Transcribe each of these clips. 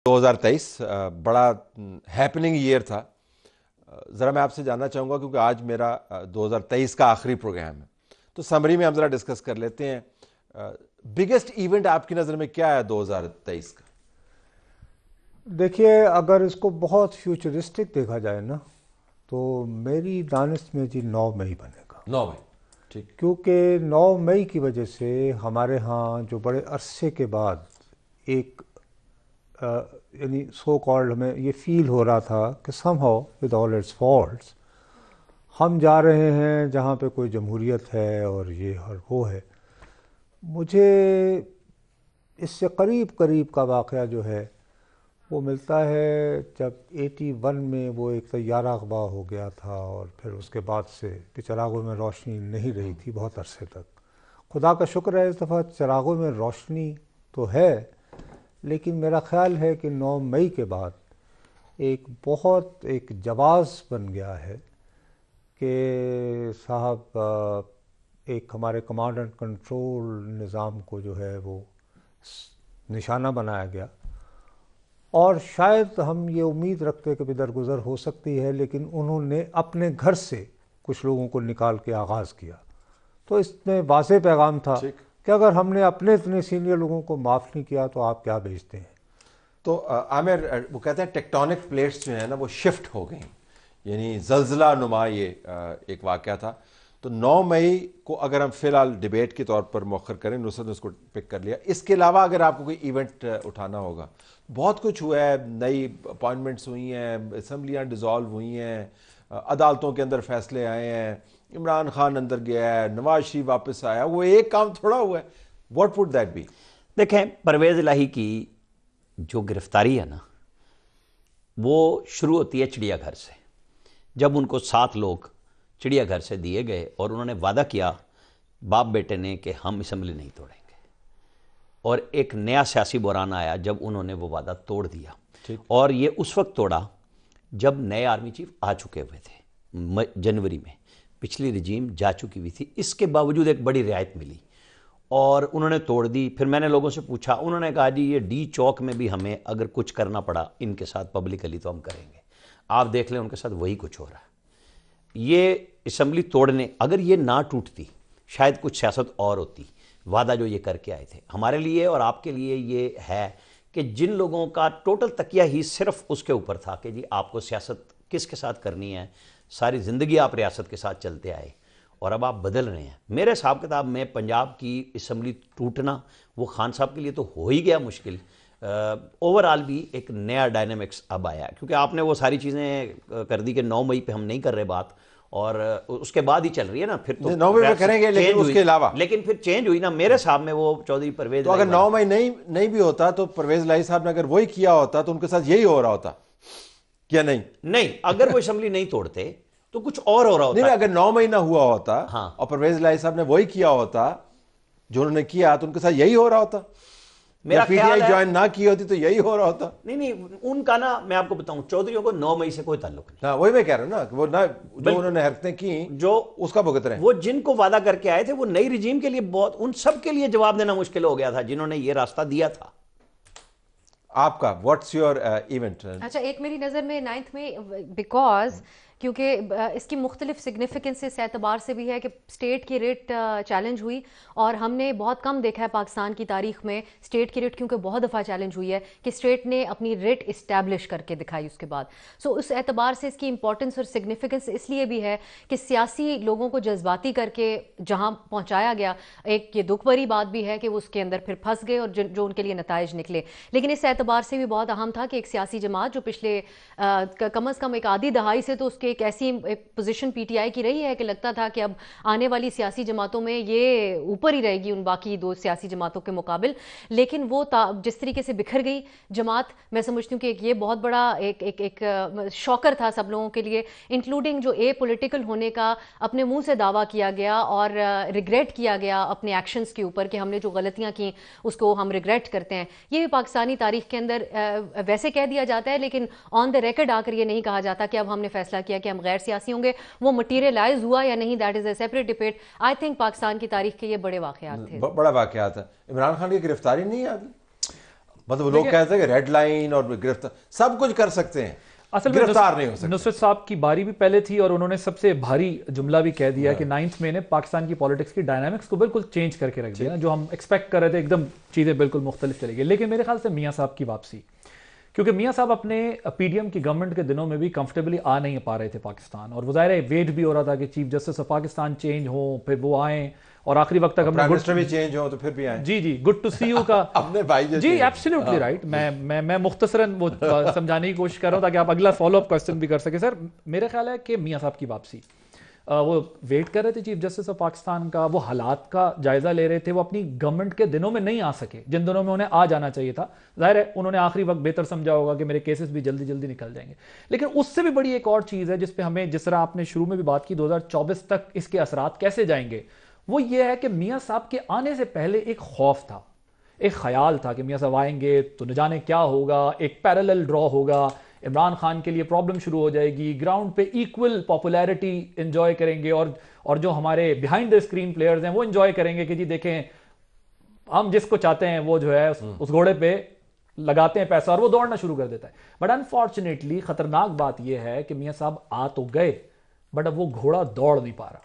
2023 बड़ा happening year था। ज़रा मैं आपसे जानना चाहूँगा क्योंकि आज मेरा 2023 का आखिरी प्रोग्राम है, तो समरी में हम ज़रा डिस्कस कर लेते हैं। बिगेस्ट इवेंट आपकी नज़र में क्या है 2023 का? देखिए, अगर इसको बहुत फ्यूचरिस्टिक देखा जाए ना, तो मेरी दानिश में जी 9 मई बनेगा। 9 मई, ठीक। क्योंकि 9 मई की वजह से हमारे यहाँ जो बड़े अरसे के बाद एक यानी सो कॉल्ड हमें ये फील हो रहा था कि somehow with all it's faults हम जा रहे हैं जहाँ पे कोई जमहूरियत है और ये और वो है। मुझे इससे करीब करीब का वाक़या जो है वो मिलता है जब 81 में वो एक तैयारा अगवा हो गया था और फिर उसके बाद से कि चिरागों में रोशनी नहीं रही थी बहुत अरसे तक। खुदा का शुक्र है इस दफ़ा चिरागों में रोशनी तो है, लेकिन मेरा ख़्याल है कि 9 मई के बाद एक जवाज़ बन गया है कि साहब एक हमारे कमांड एंड कंट्रोल निज़ाम को जो है वो निशाना बनाया गया। और शायद हम ये उम्मीद रखते कि दरगुजर हो सकती है, लेकिन उन्होंने अपने घर से कुछ लोगों को निकाल के आगाज़ किया। तो इसमें वाज़ेह पैगाम था कि अगर हमने अपने इतने सीनियर लोगों को माफ़ नहीं किया तो आप क्या भेजते हैं। तो आमिर, वो कहते हैं टेक्टोनिक प्लेट्स जो है ना वो शिफ्ट हो गई, यानी जल्जला नुमा ये एक वाक़या था। तो 9 मई को अगर हम फिलहाल डिबेट के तौर पर मौखर करें, नुसरत ने उसको पिक कर लिया। इसके अलावा अगर आपको कोई इवेंट उठाना होगा, बहुत कुछ हुआ है, नई अपॉइंटमेंट्स हुई हैं, असम्बलियाँ डिज़ोल्व हुई हैं, अदालतों के अंदर फैसले आए हैं, इमरान खान अंदर गया है, नवाज शरीफ वापस आया, वो एक काम थोड़ा हुआ है। What would that be? देखें, परवेज़ इलाही की जो गिरफ्तारी है ना, वो शुरू होती है चिड़ियाघर से। जब उनको 7 लोग चिड़ियाघर से दिए गए और उन्होंने वादा किया बाप बेटे ने कि हम असम्बली नहीं तोड़ेंगे, और एक नया सियासी बुरान आया जब उन्होंने वो वादा तोड़ दिया। और ये उस वक्त तोड़ा जब नए आर्मी चीफ आ चुके हुए थे, जनवरी में पिछली रजीम जा चुकी हुई थी। इसके बावजूद एक बड़ी रियायत मिली और उन्होंने तोड़ दी। फिर मैंने लोगों से पूछा, उन्होंने कहा जी ये डी चौक में भी हमें अगर कुछ करना पड़ा इनके साथ पब्लिकली तो हम करेंगे। आप देख लें उनके साथ वही कुछ हो रहा है। ये असम्बली तोड़ने, अगर ये ना टूटती शायद कुछ सियासत और होती। वादा जो ये करके आए थे हमारे लिए और आपके लिए ये है कि जिन लोगों का टोटल तकिया ही सिर्फ उसके ऊपर था कि जी आपको सियासत किसके साथ करनी है, सारी ज़िंदगी आप रियासत के साथ चलते आए और अब आप बदल रहे हैं। मेरे हिसाब किताब में पंजाब की असम्बली टूटना वो खान साहब के लिए तो हो ही गया मुश्किल। ओवरऑल भी एक नया डायनामिक्स अब आया, क्योंकि आपने वो सारी चीज़ें कर दी कि 9 मई पे हम नहीं कर रहे बात, और उसके बाद ही चल रही है ना। फिर तो 9 मई में करेंगे, लेकिन उसके अलावा लेकिन फिर चेंज हुई ना मेरे साहब में। वो चौधरी परवेज, तो अगर 9 मई नहीं भी होता तो परवेज इलाही साहब ने अगर वही किया होता तो उनके साथ यही हो रहा होता क्या? नहीं, अगर वो असम्बली नहीं तोड़ते तो कुछ और हो रहा होता। नहीं, अगर 9 मई ना हुआ होता हाँ, और परवेज इलाही साहब ने वही किया होता जो उन्होंने किया तो उनके साथ यही हो रहा होता। मेरा पीटीआई ज्वाइन ना की होती तो यही हो रहा होता। नहीं, उनका ना, मैं आपको बताऊं, चौधरियों को 9 मई से कोई ताल्लुक नहीं। हाँ, वही मैं कह रहा हूं ना, वो ना जो उन्होंने हरकतें की जो उसका भुगत रहे हैं। वो जिनको वादा करके आए थे वो नई रिजीम के लिए बहुत, उन सब के लिए जवाब देना मुश्किल हो गया था जिन्होंने ये रास्ता दिया था। आपका व्हाट्स योर इवेंट? अच्छा, एक मेरी नज़र में 9 में, बिकॉज क्योंकि इसकी मुख्तलिफ सिग्निफिकेंस इस एतबार से भी है कि स्टेट की रेट चैलेंज हुई, और हमने बहुत कम देखा है पाकिस्तान की तारीख में स्टेट की रेट, क्योंकि बहुत दफ़ा चैलेंज हुई है कि स्टेट ने अपनी रेट इस्टेब्लिश करके दिखाई उसके बाद। सो उस एतबार से इसकी इंपॉर्टेंस और सिग्निफिकेंस इसलिए भी है कि सियासी लोगों को जज्बाती करके जहाँ पहुँचाया गया, एक ये दुख भरी बात भी है कि वो उसके अंदर फिर फंस गए और जो उनके लिए नताइज निकले। लेकिन इस एतबार से भी बहुत अहम था कि एक सियासी जमात जो पिछले कम अज़ कम एक आधी दहाई से तो उसके एक ऐसी एक पोजीशन पीटीआई की रही है कि लगता था कि अब आने वाली सियासी जमातों में ये ऊपर ही रहेगी उन बाकी 2 सियासी जमातों के मुकाबिल। लेकिन वो जिस तरीके से बिखर गई जमात, मैं समझती हूँ कि ये बहुत बड़ा एक शॉकर था सब लोगों के लिए, इंक्लूडिंग जो ए पॉलिटिकल होने का अपने मुंह से दावा किया गया और रिग्रेट किया गया अपने एक्शंस के ऊपर कि हमने जो गलतियां की उसको हम रिग्रेट करते हैं। ये भी पाकिस्तानी तारीख के अंदर वैसे कह दिया जाता है, लेकिन ऑन द रिकॉर्ड आकर ये नहीं कहा जाता कि अब हमने फैसला किया कि हम गैर सियासी होंगे। वो मटीरियलाइज हुआ या नहीं, that is a separate debate. I think Pakistan की तारीख के ये बड़े वाकयात थे, बड़ा वाकयात है। इमरान खान की गिरफ्तारी नहीं याद? मतलब लोग कहते हैं कि रेड लाइन और गिरफ्तार सब कुछ कर सकते हैं, असल में गिरफ्तार नहीं हो सकते। नुसरत साहब की बारी भी पहले थी और उन्होंने सबसे भारी जुमला भी कह दिया कि 9th में ने पाकिस्तान की पॉलिटिक्स की डायनामिक्स को बिल्कुल चेंज करके रख दिया। जो हम एक्सपेक्ट कर रहे थे एकदम चीजें बिल्कुल मुख्तलिफ चली गई। लेकिन मेरे ख्याल से मियाँ साहब की वापसी, क्योंकि मियाँ साहब अपने पीडीएम की गवर्नमेंट के दिनों में भी कंफर्टेबली आ नहीं पा रहे थे पाकिस्तान, और वो ज़ाहिर है वेट भी हो रहा था कि chief justice of Pakistan change हो, फिर वो आए और आखिरी वक्त तक हमने प्राइम मिनिस्टर भी चेंज हो तो फिर भी आए। जी गुड टू सी यू का अपने भाई जैसे। जी एब्सोल्युटली राइट। मैं मुख्तसरन वो समझाने की कोशिश कर रहा हूं ताकि आप अगला फॉलो अप क्वेश्चन भी कर सके। सर मेरा ख्याल है कि मियाँ साहब की वापसी, वो वेट कर रहे थे चीफ जस्टिस ऑफ पाकिस्तान का, वो हालात का जायजा ले रहे थे, वो अपनी गवर्नमेंट के दिनों में नहीं आ सके जिन दिनों में उन्हें आ जाना चाहिए था। जाहिर है उन्होंने आखिरी वक्त बेहतर समझा होगा कि मेरे केसेस भी जल्दी जल्दी निकल जाएंगे। लेकिन उससे भी बड़ी एक और चीज है जिस पे हमें, जिस तरह आपने शुरू में भी बात की 2024 तक इसके असरात कैसे जाएंगे, वो ये है कि मियाँ साहब के आने से पहले एक खौफ था, एक ख्याल था कि मियाँ साहब आएंगे तो न जाने क्या होगा, एक पैरेलल ड्रॉ होगा, इमरान खान के लिए प्रॉब्लम शुरू हो जाएगी, ग्राउंड पे इक्वल पॉपुलैरिटी एंजॉय करेंगे और जो हमारे बिहाइंड द स्क्रीन प्लेयर्स हैं वो एंजॉय करेंगे कि जी देखें हम जिसको चाहते हैं वो जो है उस घोड़े पे लगाते हैं पैसा और वो दौड़ना शुरू कर देता है। बट अनफॉर्चुनेटली खतरनाक बात यह है कि मियाँ साहब आ तो गए बट अब वो घोड़ा दौड़ नहीं पा रहा।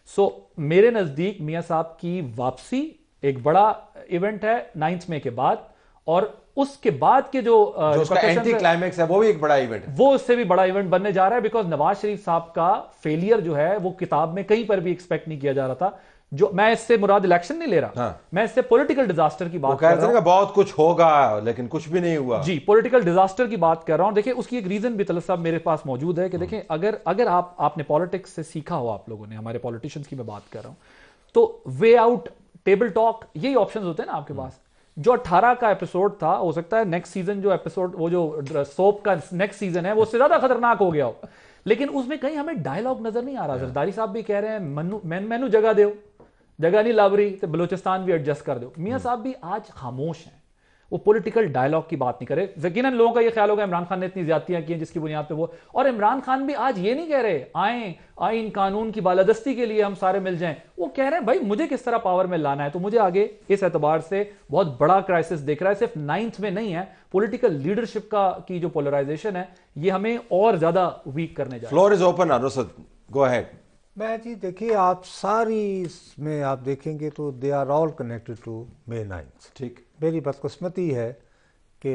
सो मेरे नजदीक मियाँ साहब की वापसी एक बड़ा इवेंट है 9 मई के बाद, और उसके बाद के जो उसका एंटी क्लाइमैक्स है वो भी एक बड़ा इवेंट है, वो उससे भी बड़ा इवेंट बनने जा रहा है। बिकॉज नवाज शरीफ साहब का फेलियर जो है वो किताब में कहीं पर भी एक्सपेक्ट नहीं किया जा रहा था। जो मैं इससे मुराद इलेक्शन नहीं ले रहा, हाँ। मैं इससे पॉलिटिकल डिजास्टर की बात कर रहा हूं। बहुत कुछ होगा लेकिन कुछ भी नहीं हुआ। जी पॉलिटिकल डिजास्टर की बात कर रहा हूं। देखिए उसकी एक रीजन भी तलत साहब मेरे पास मौजूद है कि देखें अगर आपने पॉलिटिक्स से सीखा हो, आप लोगों ने, हमारे पॉलिटिशियंस की मैं बात कर रहा हूं, तो वे आउट, टेबल टॉक, यही ऑप्शंस होते हैं ना आपके पास। जो 18 का एपिसोड था, हो सकता है नेक्स्ट सीजन जो एपिसोड, वो जो सोप का नेक्स्ट सीजन है वो उससे ज्यादा खतरनाक हो गया हो, लेकिन उसमें कहीं हमें डायलॉग नजर नहीं आ रहा। जरदारी साहब भी कह रहे हैं मैनू जगह दो, जगह नहीं लाबरी तो बलोचिस्तान भी एडजस्ट कर दो। मियाँ साहब भी आज खामोश हैं, वो पॉलिटिकल डायलॉग की बात नहीं करे। यकीनन लोगों का ये ख्याल होगा इमरान खान ने इतनी ज्यादतियां की हैं जिसकी बुनियाद पे वो, और इमरान खान भी आज ये नहीं कह रहे आए आइन कानून की बालादस्ती के लिए हम सारे मिल जाएं। वो कह रहे हैं भाई मुझे किस तरह पावर में लाना है। तो मुझे आगे इस एतबार से बहुत बड़ा क्राइसिस दिख रहा है, सिर्फ 9th में नहीं है, पॉलिटिकल लीडरशिप की जो पोलराइजेशन है ये हमें और ज्यादा वीक करने जा रहा है। फ्लोर इज ओपन अनुसद, गो अहेड। मैं जी देखिए, आप सारी इसमें आप देखेंगे तो they are all connected to May 9th। ठीक, मेरी बदकिस्मती है कि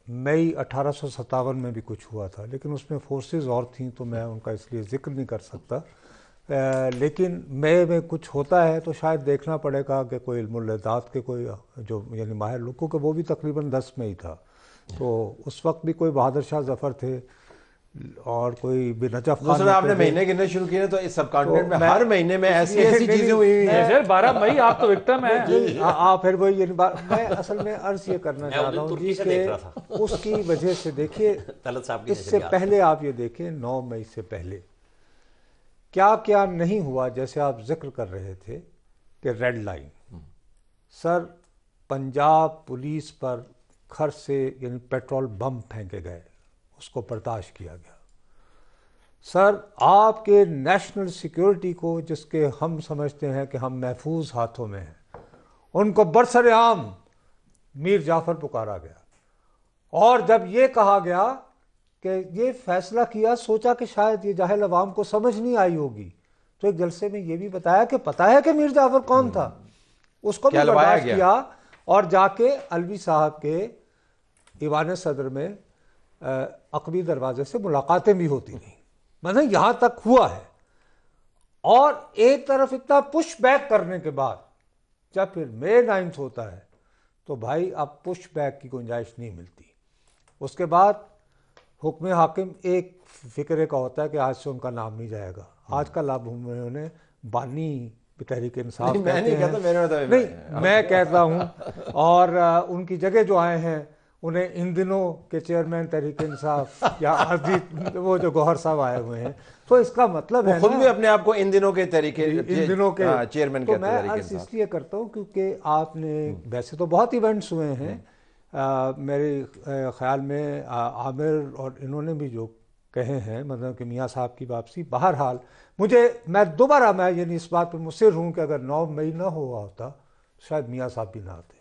मई 1857 में भी कुछ हुआ था, लेकिन उसमें फोर्सेस और थीं तो मैं उनका इसलिए जिक्र नहीं कर सकता। लेकिन मई में कुछ होता है तो शायद देखना पड़ेगा कि कोई इल्मुल-ए-दात के कोई जो यानी माहिर लोग, क्योंकि वो भी तकरीबन 10 मई था, तो उस वक्त भी कोई बहादुर शाह जफ़र थे और कोई नजफ खान। आपने महीने गिनने शुरू किए तो इस सब कॉन्टिनेंट में हर महीने में ऐसी चीजें हुई हैं। 12 मई आप तो विक्टिम है। फिर वही मैं असल में अर्ज ये करना चाह रहा हूँ कि उसकी वजह से देखिए, इससे पहले आप ये देखें 9 मई से पहले क्या क्या नहीं हुआ। जैसे आप जिक्र कर रहे थे कि red line, sir Punjab police पर खर से यानी पेट्रोल बम फेंके गए, उसको बर्दाश्त किया गया। सर आपके नेशनल सिक्योरिटी को, जिसके हम समझते हैं कि हम महफूज हाथों में हैं, उनको बरसरेआम मीर जाफर पुकारा गया। और जब ये कहा गया कि ये फैसला किया, सोचा कि शायद ये जाहिल अवाम को समझ नहीं आई होगी, तो एक जलसे में ये भी बताया कि पता है कि मीर जाफर कौन था, उसको भी बर्दाश्त किया। और जाके अलवी साहब के ईवान सदर में अकबी दरवाजे से मुलाकातें भी होती रही, मतलब यहां तक हुआ है। और एक तरफ इतना पुश बैक करने के बाद जब फिर May 9th होता है तो भाई अब पुश बैक की गुंजाइश नहीं मिलती। उसके बाद हुक्म हाकिम एक फिक्रे का होता है कि आज से उनका नाम नहीं जाएगा। आज का लाभ उन्होंने बानी तहरीक इंसाफ कहते हैं, नहीं मैं कहता हूँ, और उनकी जगह जो आए हैं उन्हें इन दिनों के चेयरमैन तहरीक इंसाफ या अजीत वो जो गौहर साहब आए हुए हैं, तो इसका मतलब है खुद भी अपने आप को इन दिनों के चेयरमैन कहते हैं। तो मैं अर्ज इसलिए करता हूँ क्योंकि आपने वैसे तो बहुत इवेंट्स हुए हैं, मेरे ख्याल में आमिर और इन्होंने भी जो कहे हैं, मतलब कि मियाँ साहब की वापसी। बहरहाल मैं यानी इस बात पर मुसिर हूँ कि अगर 9 मई ना हुआ होता शायद मियाँ साहब भी ना आते,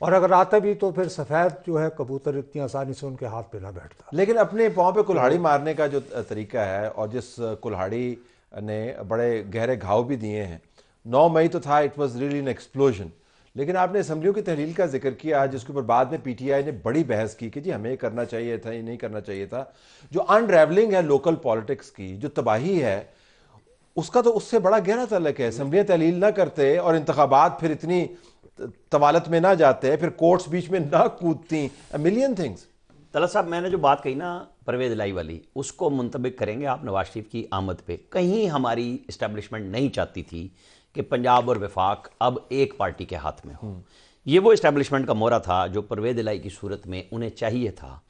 और अगर आता भी तो फिर सफ़ेद जो है कबूतर इतनी आसानी से उनके हाथ पे ना बैठता। लेकिन अपने पाँव पे कुल्हाड़ी मारने का जो तरीका है, और जिस कुल्हाड़ी ने बड़े गहरे घाव भी दिए हैं, 9 मई तो था, it was really an explosion. लेकिन आपने असम्बलियों की तहलील का जिक्र किया, जिसके ऊपर बाद में पीटीआई ने बड़ी बहस की कि जी हमें ये करना चाहिए था, ये नहीं करना चाहिए था। जो अनरेवलिंग है लोकल पॉलिटिक्स की, जो तबाही है, उसका तो उससे बड़ा गहरा तल्लक है। असम्बलियाँ तहलील ना करते और इंतखाबात फिर इतनी तवालत में ना जाते, फिर कोर्ट्स बीच में ना कूदती, अ मिलियन थिंग्स। तलत साहब, मैंने जो बात कही ना परवेज़ इलाही वाली, उसको मुंतबिक करेंगे आप नवाज शरीफ की आमद पे। कहीं हमारी इस्टेब्लिशमेंट नहीं चाहती थी कि पंजाब और वफाक अब एक पार्टी के हाथ में हो। ये वो इस्टेब्लिशमेंट का मोहरा था जो परवेज़ इलाही की सूरत में उन्हें चाहिए था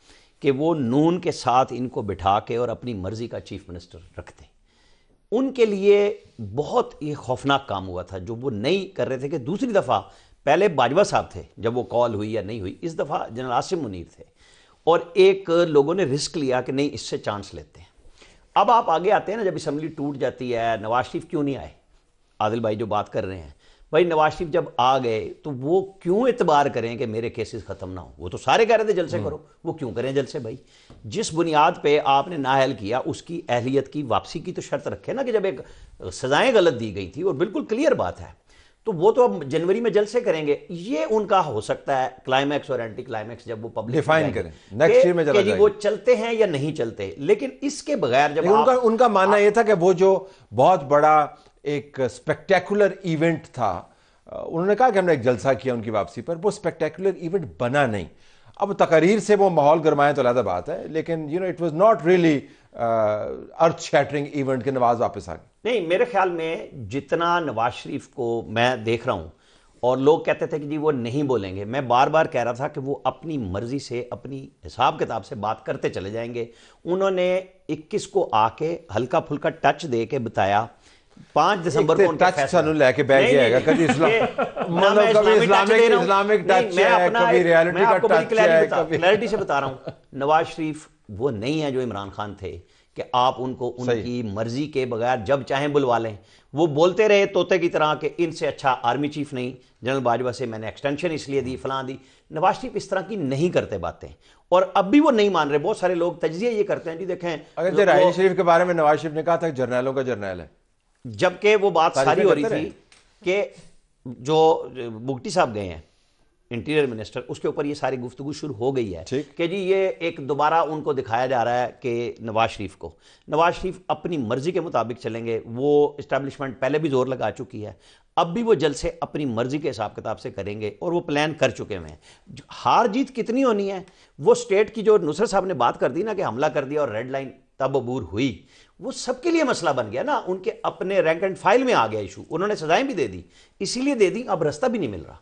कि वो नून के साथ इनको बिठा के और अपनी मर्जी का चीफ मिनिस्टर रखते। उनके लिए बहुत ये खौफनाक काम हुआ था जो वो नहीं कर रहे थे कि दूसरी दफ़ा, पहले बाजवा साहब थे जब वो कॉल हुई या नहीं हुई, इस दफ़ा जनरल आसिम मुनीर थे, और एक लोगों ने रिस्क लिया कि नहीं इससे चांस लेते हैं। अब आप आगे आते हैं ना, जब असम्बली टूट जाती है, नवाज शरीफ क्यों नहीं आए? आदिल भाई जो बात कर रहे हैं, भाई नवाज शरीफ जब आ गए तो वो क्यों इतबार करें कि मेरे केसेस खत्म ना हो? वो तो सारे कह रहे थे जलसे करो, वो क्यों करें जलसे? भाई जिस बुनियाद पे आपने नाअहल किया उसकी अहलियत की वापसी की तो शर्त रखे ना, कि जब एक सजाएं गलत दी गई थी और बिल्कुल क्लियर बात है, तो वो तो अब जनवरी में जलसे करेंगे। ये उनका हो सकता है क्लाइमैक्स और एंटी क्लाइमैक्स जब वो पब्लिक डिफाइन करें नेक्स्ट ईयर में चला जाएगा, वो चलते हैं या नहीं चलते। लेकिन इसके बगैर जब उनका मानना यह था कि वो जो बहुत बड़ा एक स्पेक्टेकुलर इवेंट था, उन्होंने कहा कि हमने एक जलसा किया उनकी वापसी पर, वो स्पेक्टेकुलर इवेंट बना नहीं। अब तकरीर से वो माहौल गरमाए तो अलग बात है, लेकिन it was not really earth shattering event के नवाज वापस आ गए। नहीं, मेरे ख्याल में जितना नवाज शरीफ को मैं देख रहा हूं, और लोग कहते थे कि जी वो नहीं बोलेंगे, मैं बार बार कह रहा था कि वो अपनी मर्जी से अपनी हिसाब किताब से बात करते चले जाएंगे। उन्होंने 21 को आके हल्का फुल्का टच दे के बताया, 5 दिसंबर को उनका टच सानू लेके बैठ जाएगा, कभी मतलब कभी इस्लामिक टच है, कभी रियलिटी का टच है, कभी क्लैरिटी से बता रहा हूं। नवाज शरीफ वो नहीं है जो इमरान खान थे कि आप उनको उनकी मर्जी के बगैर जब चाहें बुलवा लें। वो बोलते रहे तोते की तरह कि इनसे अच्छा आर्मी चीफ नहीं, जनरल बाजवा से मैंने एक्सटेंशन इसलिए दी, फलां दी। नवाज शरीफ इस तरह की नहीं करते बातें, और अब भी वो नहीं मान रहे। बहुत सारे लोग तज्जिया ये करते हैं जी देखें, अगर राहील शरीफ के बारे में नवाज शरीफ ने कहा था जर्नैलों का जर्नैल है, जबकि वो बात सारी हो रही थी कि जो बुगटी साहब गए हैं इंटीरियर मिनिस्टर, उसके ऊपर ये सारी गुफ्तगू शुरू हो गई है कि जी ये एक दोबारा उनको दिखाया जा रहा है कि नवाज शरीफ अपनी मर्जी के मुताबिक चलेंगे। वो इस्टेब्लिशमेंट पहले भी जोर लगा चुकी है, अब भी वो जल्द से अपनी मर्जी के हिसाब किताब से करेंगे, और वो प्लान कर चुके हैं। हार जीत कितनी होनी है, वो स्टेट की जो नुसरत साहब ने बात कर दी ना कि हमला कर दिया और रेड लाइन तब अबूर हुई, वो सबके लिए मसला बन गया ना। उनके अपने रैंक एंड फाइल में आ गया इशू, उन्होंने सजाएं भी दे दी, इसीलिए दे दी, अब रास्ता भी नहीं मिल रहा।